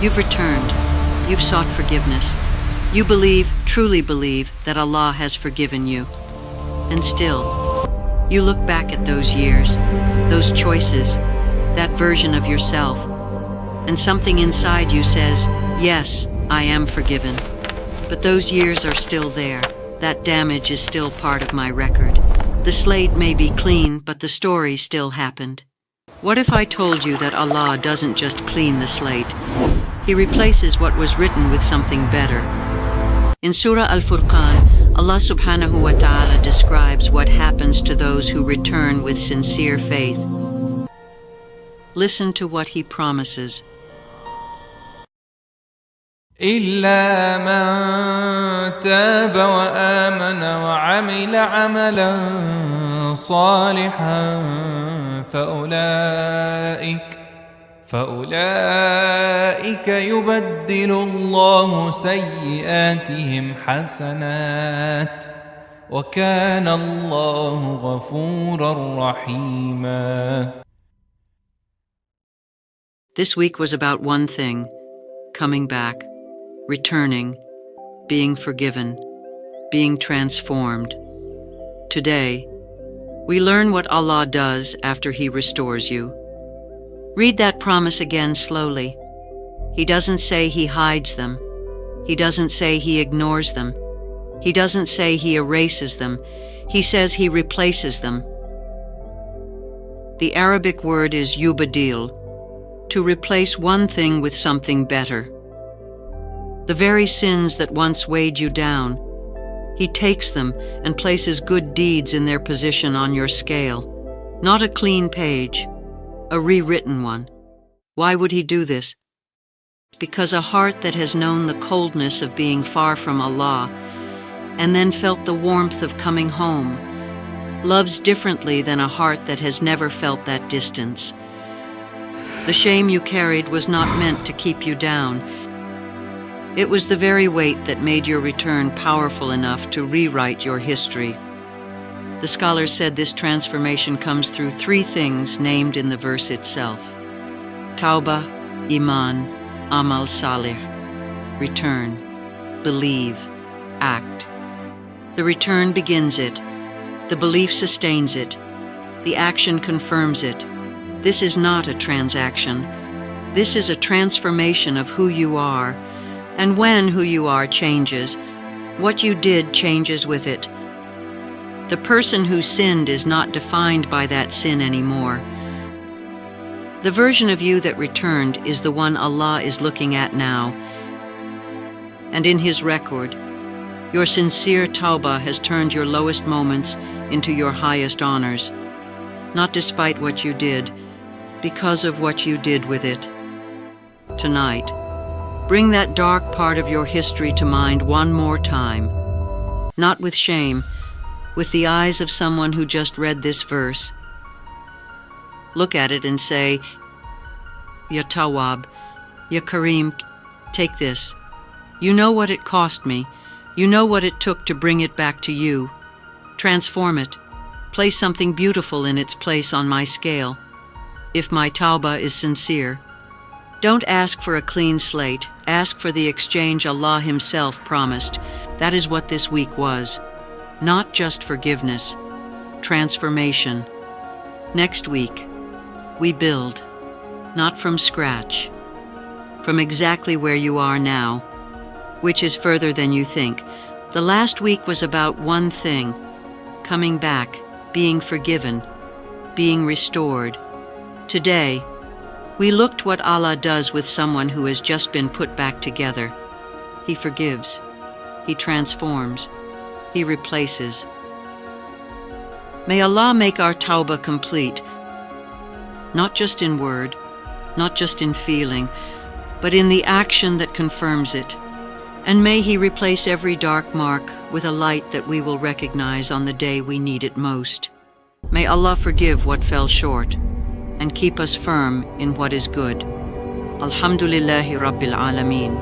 You've returned. You've sought forgiveness. You believe, truly believe, that Allah has forgiven you. And still, you look back at those years, those choices, that version of yourself, and something inside you says, yes, I am forgiven. But those years are still there. That damage is still part of my record. The slate may be clean, but the story still happened. What if I told you that Allah doesn't just clean the slate? He replaces what was written with something better. In Surah Al-Furqan, Allah subhanahu wa ta'ala describes what happens to those who return with sincere faith. Listen to what He promises. إلا من تاب وآمن وعمل عملا صالحا فأولئك يبدل الله سيئاتهم حسنات وكان الله غفورا رحيما. This week was about one thing: coming back, returning, being forgiven, being transformed. Today, we learn what Allah does after He restores you. Read that promise again slowly. He doesn't say He hides them. He doesn't say He ignores them. He doesn't say He erases them. He says He replaces them. The Arabic word is yubadil, to replace one thing with something better. The very sins that once weighed you down, He takes them and places good deeds in their position on your scale. Not a clean page, a rewritten one. Why would He do this? Because a heart that has known the coldness of being far from Allah and then felt the warmth of coming home loves differently than a heart that has never felt that distance. The shame you carried was not meant to keep you down. It was the very weight that made your return powerful enough to rewrite your history. The scholars said this transformation comes through three things named in the verse itself: Tawbah, Iman, Amal Salih. Return, believe, act. The return begins it. The belief sustains it. The action confirms it. This is not a transaction. This is a transformation of who you are. And when who you are changes, what you did changes with it. The person who sinned is not defined by that sin anymore. The version of you that returned is the one Allah is looking at now. And in His record, your sincere tawbah has turned your lowest moments into your highest honors, not despite what you did, because of what you did with it. Tonight, bring that dark part of your history to mind one more time. Not with shame, with the eyes of someone who just read this verse. Look at it and say, Ya Tawwab, Ya Kareem, take this. You know what it cost me. You know what it took to bring it back to you. Transform it. Place something beautiful in its place on my scale. If my tawbah is sincere, don't ask for a clean slate. Ask for the exchange Allah Himself promised. That is what this week was. Not just forgiveness, transformation. Next week, we build, not from scratch, from exactly where you are now, which is further than you think. The last week was about one thing: coming back, being forgiven, being restored. Today, we looked what Allah does with someone who has just been put back together. He forgives. He transforms. He replaces. May Allah make our tawbah complete, not just in word, not just in feeling, but in the action that confirms it. And may He replace every dark mark with a light that we will recognize on the day we need it most. May Allah forgive what fell short and keep us firm in what is good. Alhamdulillahi Rabbil Alameen.